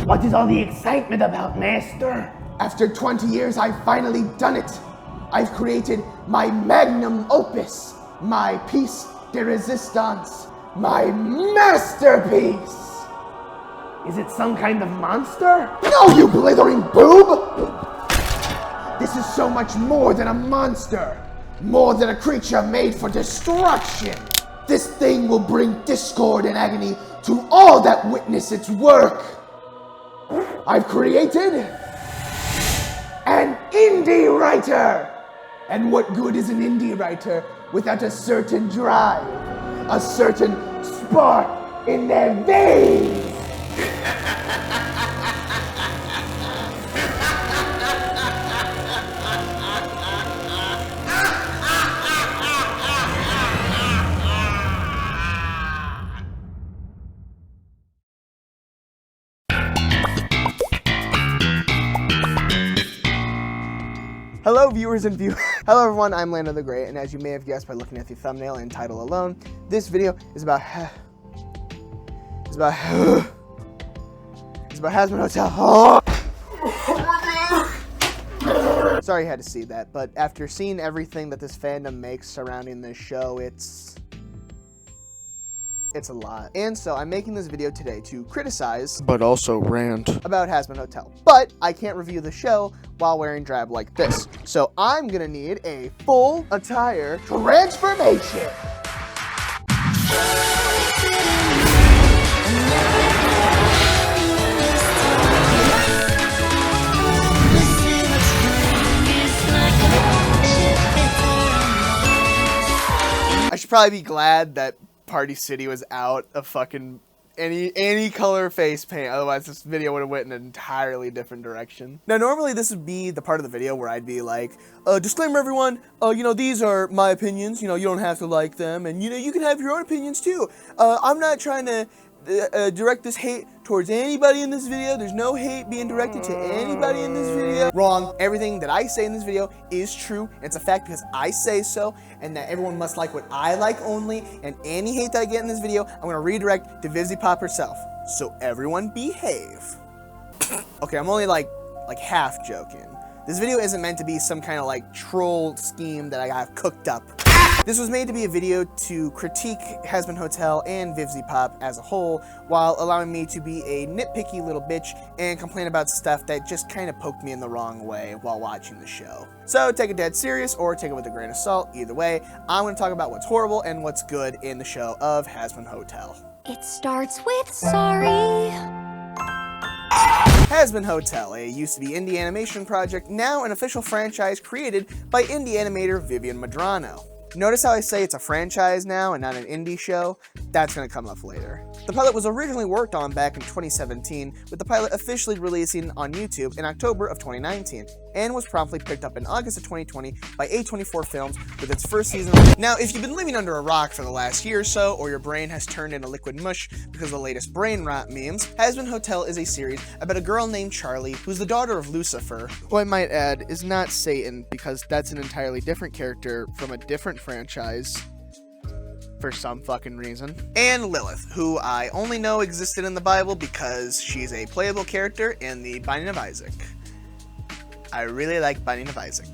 What is all the excitement about, Master? After 20 years, I've finally done it. I've created my magnum opus, my piece de resistance, my masterpiece. Is it some kind of monster? No, you blithering boob! This is so much more than a monster. More than a creature made for destruction. This thing will bring discord and agony to all that witness its work. I've created an indie writer. And what good is an indie writer without a certain drive, a certain spark in their veins? Hello viewers and Hello everyone, I'm Lando the Great, and as you may have guessed by looking at the thumbnail and title alone, this video is about Hazbin Hotel. Sorry you had to see that, but after seeing everything that this fandom makes surrounding this show, it's a lot. And so I'm making this video today to criticize, but also rant, about Hazbin Hotel. But I can't review the show while wearing drab like this. So I'm gonna need a full attire transformation. I should probably be glad that Party City was out of fucking any color face paint, otherwise this video would have went in an entirely different direction. Now normally this would be the part of the video where I'd be like, disclaimer everyone, you know, these are my opinions, you know, you don't have to like them, and you know, you can have your own opinions too. I'm not trying to direct this hate towards anybody in this video. There's no hate being directed to anybody in this video. Wrong. Everything that I say in this video is true. And it's a fact because I say so, and that everyone must like what I like only. And any hate that I get in this video, I'm gonna redirect to Vizzy Pop herself. So everyone behave. Okay, I'm only like half joking. This video isn't meant to be some kind of like troll scheme that I have cooked up. This was made to be a video to critique Hazbin Hotel and Vivzy Pop as a whole, while allowing me to be a nitpicky little bitch and complain about stuff that just kind of poked me in the wrong way while watching the show. So take it dead serious or take it with a grain of salt. Either way, I'm going to talk about what's horrible and what's good in the show of Hazbin Hotel. It starts with sorry. Hazbin Hotel, a used-to-be indie animation project, now an official franchise created by indie animator Vivian Madrano. Notice how I say it's a franchise now and not an indie show? That's going to come up later. The pilot was originally worked on back in 2017, with the pilot officially releasing on YouTube in October of 2019, and was promptly picked up in August of 2020 by A24 Films with its first season. Now, if you've been living under a rock for the last year or so, or your brain has turned into liquid mush because of the latest brain rot memes, Hazbin Hotel is a series about a girl named Charlie, who's the daughter of Lucifer, who I might add is not Satan, because that's an entirely different character from a different franchise for some fucking reason, and Lilith, who I only know existed in the Bible because she's a playable character in the Binding of Isaac. I really like Binding of Isaac.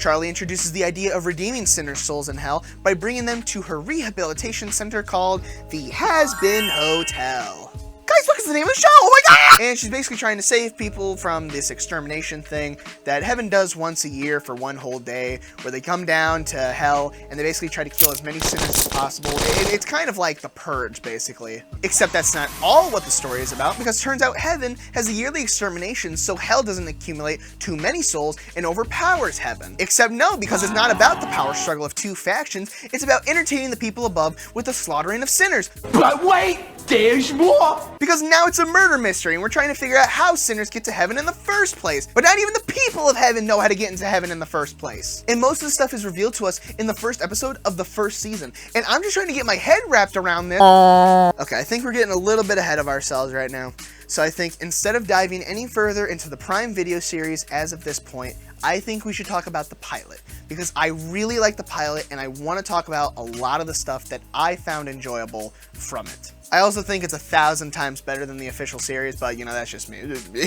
Charlie introduces the idea of redeeming sinners' souls in hell by bringing them to her rehabilitation center called the Hazbin Hotel. Guys, look, it's the name of the show! Oh my god! And she's basically trying to save people from this extermination thing that heaven does once a year for one whole day, where they come down to hell and they basically try to kill as many sinners as possible. It's kind of like the Purge, basically. Except that's not all what the story is about, because it turns out heaven has a yearly extermination so hell doesn't accumulate too many souls and overpowers heaven. Except no, because it's not about the power struggle of two factions, it's about entertaining the people above with the slaughtering of sinners. But wait, there's more! Because now it's a murder mystery, and we're trying to figure out how sinners get to heaven in the first place. But not even the people of heaven know how to get into heaven in the first place. And most of the stuff is revealed to us in the first episode of the first season. And I'm just trying to get my head wrapped around this. Okay, I think we're getting a little bit ahead of ourselves right now. So I think instead of diving any further into the Prime Video series as of this point, I think we should talk about the pilot, because I really like the pilot and I want to talk about a lot of the stuff that I found enjoyable from it. I also think it's 1,000 times better than the official series, but you know, that's just me. It's just me.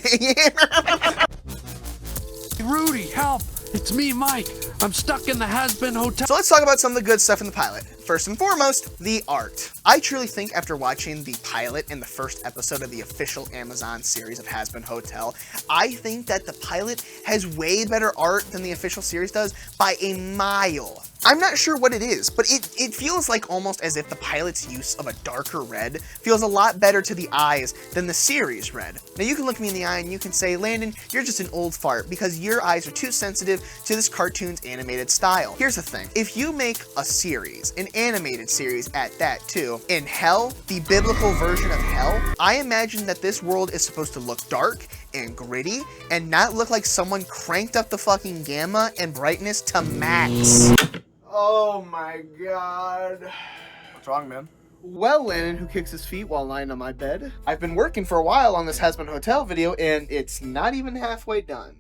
Rudy, help! It's me, Mike. I'm stuck in the Hazbin Hotel. So let's talk about some of the good stuff in the pilot. First and foremost, the art. I truly think after watching the pilot and the first episode of the official Amazon series of Hazbin Hotel, I think that the pilot has way better art than the official series does by a mile. I'm not sure what it is, but it feels like almost as if the pilot's use of a darker red feels a lot better to the eyes than the series red. Now you can look me in the eye and you can say, Landon, you're just an old fart because your eyes are too sensitive to this cartoon's animated style. Here's the thing, if you make a series, an animated series at that too, in hell, the biblical version of hell, I imagine that this world is supposed to look dark and gritty and not look like someone cranked up the fucking gamma and brightness to max. Oh my god. What's wrong, man? Well, Landon, who kicks his feet while lying on my bed. I've been working for a while on this Hazbin Hotel video, and it's not even halfway done.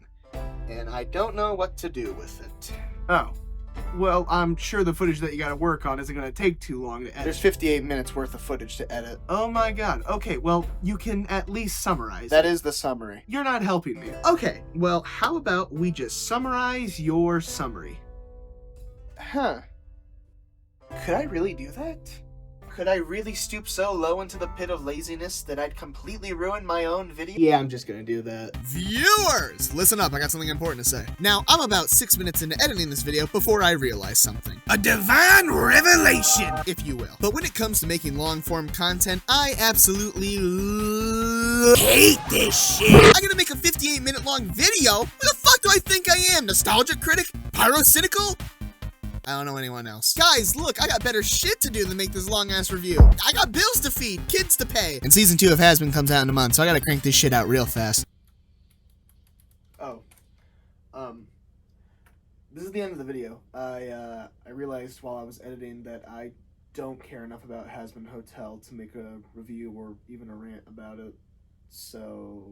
And I don't know what to do with it. Oh. Well, I'm sure the footage that you gotta work on isn't gonna take too long to edit. There's 58 minutes worth of footage to edit. Oh my god. Okay, well, you can at least summarize That it. is the summary. You're not helping me. Okay, well, how about we just summarize your summary? Huh. Could I really do that? Could I really stoop so low into the pit of laziness that I'd completely ruin my own video? Yeah, I'm just gonna do that. Viewers! Listen up, I got something important to say. Now, I'm about 6 minutes into editing this video before I realized something. A divine revelation, if you will. But when it comes to making long-form content, I absolutely hate this shit. I gotta make a 58-minute long video? Who the fuck do I think I am? Nostalgia critic? Pyrocynical? I don't know anyone else. Guys, look, I got better shit to do than make this long-ass review. I got bills to feed, kids to pay. And season 2 of Hazbin comes out in a month, so I gotta crank this shit out real fast. Oh. This is the end of the video. I realized while I was editing that I don't care enough about Hazbin Hotel to make a review or even a rant about it. So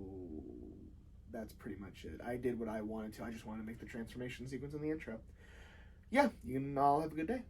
that's pretty much it. I did what I wanted to. I just wanted to make the transformation sequence in the intro. Yeah, you can all have a good day.